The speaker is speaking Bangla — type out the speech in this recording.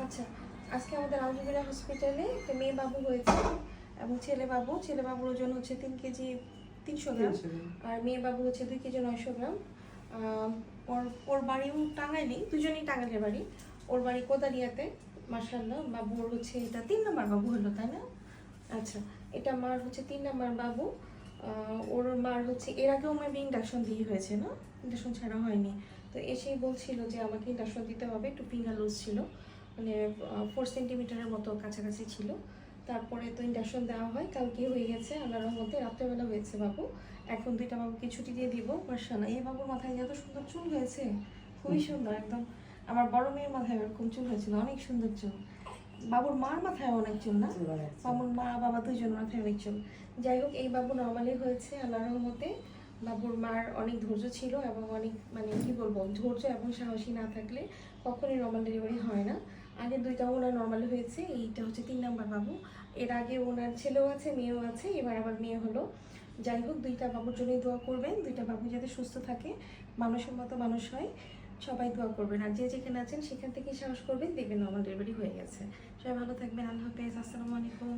আচ্ছা, আজকে আমাদের আলহামদুলিল্লাহ হসপিটালে একটা মেয়ে বাবু হয়েছে এবং ছেলে বাবুর ওজন হচ্ছে 3 কেজি 300 গ্রাম, আর মেয়ে বাবু হচ্ছে 2 কেজি 900 গ্রাম। ওর ওর বাড়িও টাঙ্গাইলি, দুজনেই টাঙ্গাইলের বাড়ি। ওর বাড়ি কোদালিয়াতে। মাশাআল্লাহ, বাবুর হচ্ছে এটা 3 নম্বর বাবু হলো, তাই না? আচ্ছা, এটা মার হচ্ছে 3 নম্বর বাবু। ওর মার হচ্ছে এর আগেও মেবি ইন্ডাকশন দিয়ে হয়েছে, না ইন্ডাকশন ছাড়া হয়নি। তো এসেই বলছিল যে আমাকে ইন্ডাকশন দিতে হবে, একটু ফিঙ্গার লুজ ছিল, মানে 4 সেন্টিমিটারের মতো কাছাকাছি ছিল। তারপরে তো ইন্ডাকশন দেওয়া হয়, কালকে হয়ে গেছে আল্লাহর রহমতে, রাত্রেবেলা হয়েছে বাবু। এখন 2টা বাবুকে ছুটি দিয়ে দিব। মাশাআল্লাহ, এই বাবুর মাথায় এত সুন্দর চুল হয়েছে, খুবই সুন্দর একদম। আমার বড় মেয়ের মাথায় এরকম চুল হয়েছিল, অনেক সুন্দর চুল। বাবুর মার মাথায় অনেক চুল, না বাবুর মা বাবা দুইজন মাথায় অনেক চুল। যাই হোক, এই বাবু নর্মালি হয়েছে আল্লাহর রহমতে। বাবুর মার অনেক ধৈর্য ছিল এবং অনেক, মানে কি বলবো, ধৈর্য এবং সাহসী না থাকলে কখনোই নর্মাল ডেলিভারি হয় না। আগে 2টা ওনার নর্মালি হয়েছে, এইটা হচ্ছে 3 নম্বর বাবু। এর আগে ওনার ছেলেও আছে, মেয়েও আছে, এবার আবার মেয়ে হলো। যাই হোক, 2টা বাবুর জন্যই দোয়া করবেন, 2টা বাবু যাতে সুস্থ থাকে, মানুষের মতো মানুষ হয়, সবাই দোয়া করবেন। আর যে যেখানে আছেন সেখান থেকেই সাহস করবেন, দেখবেন নর্মাল ডেলিভারি হয়ে গেছে। সবাই ভালো থাকবেন, আল্লাহ হাফেজ, আসসালামু আলাইকুম।